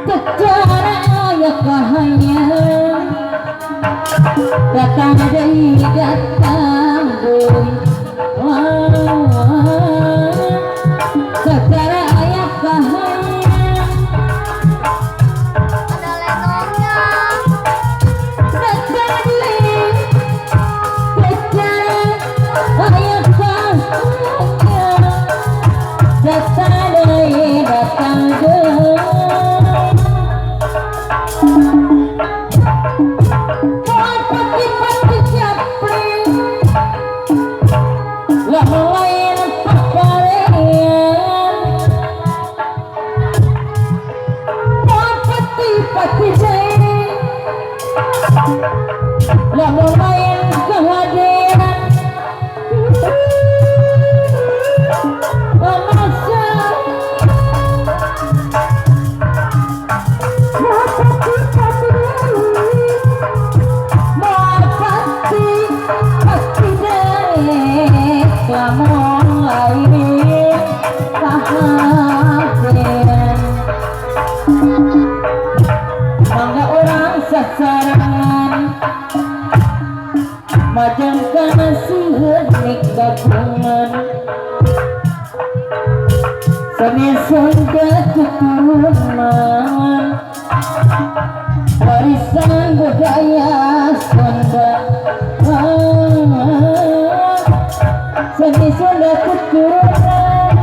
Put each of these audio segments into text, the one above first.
secara ayah hanya datang dari datang boy secara ayah hanya Ada lenongnya. secara duit secara ayah hanya datang dari datang boy Majang kana suhenik gabungan Semeson keturunan Warisan budaya Sunda Seni Sunda keturunan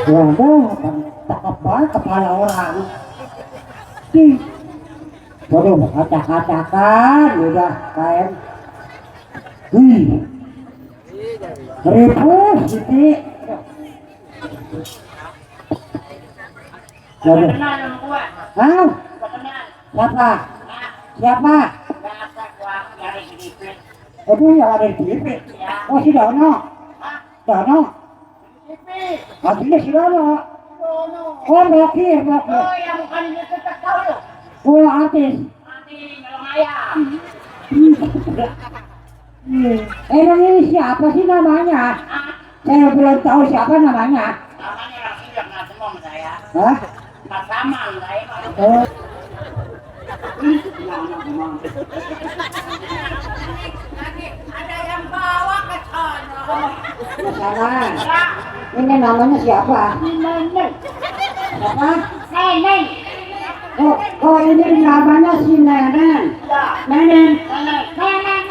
Waduh, cakep banget kepala orang. Waduh, acak-acakan udah kayak. Ribu Siti. Waduh. Hah? Siapa? Siapa? Itu yang ada di TV. Oh, si Dono. Dono. Aslinya si Dono. Oh, Bokir. Oh, yang bukan dia tetap tahu loh. Oh, artis. Nanti melong ayam. Emang ini siapa sih namanya? Saya belum tahu siapa namanya. Namanya langsung yang nggak semua sama saya. Hah? Nggak sama saya. Oh. Ada yang bawa ke sana. Masalah. Ini namanya siapa? Nenek. Siapa? Nenek. Oh, ini namanya si Nenen. Nenen. Nenek. Nenek.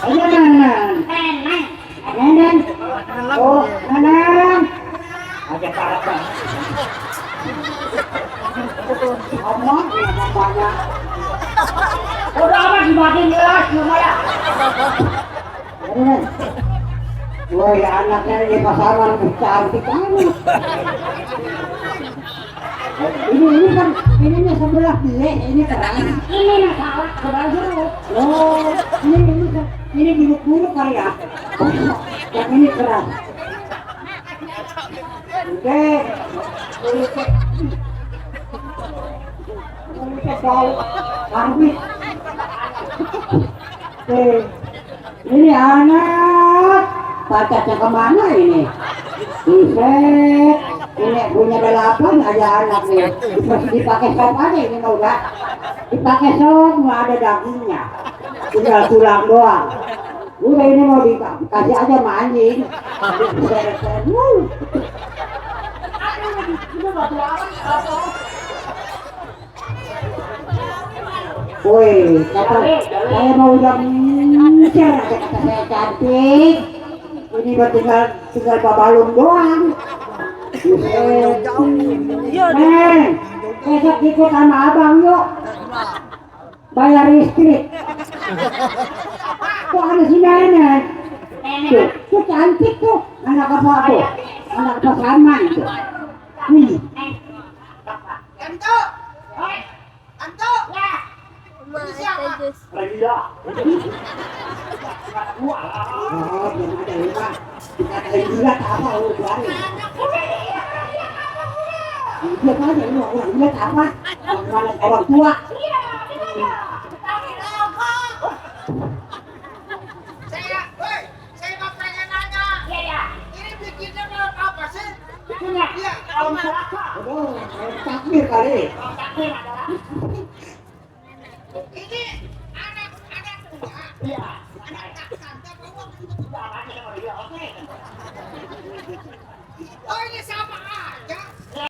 Ini Nenen. Nenek. Nenen. Oh, Nenen. Ada apa? Ngomong ya namanya. Udah apa dimatiin gelas lumayan. Nenen. Woi, anaknya di pasaran cantik banget. Ini kan ininya sebelah dia, ini terang. Ini masalah kebelah dulu. Oh, ini buruk-buruk kali ya. Yang ini keras. Oke. Ini bau karbit. Oke. Ini anak. Pacatnya kemana ini? Buset. Ini punya 8 aja anak nih. Dipakai sop aja ini mah udah. Dipakai sop nggak ada dagingnya. Tinggal tulang doang. Udah ini mau dikasih aja sama anjing. Woi, kata saya mau udah mencar, kata saya cantik. Ini mah tinggal babalung doang. Besok ikut sama abang yuk. Bayar listrik. Kok ada si Nenek? Tuh cantik tuh. Anak apa tuh? Anak pasaman tuh. Anto. Anto. Ya. Siapa? Raya. Wah, jangan ada lima. Kita ada lihat apa lu berani. Dia tanya lu lihat apa? Mana orang tua. Iya, iya. Tapi rokok. Saya mau pengen nanya, Iya, iya. ini bikinnya merek apa sih? Punya. Iya. Om Selaka. Aduh, takbir kali. Om Takbir adalah. Ini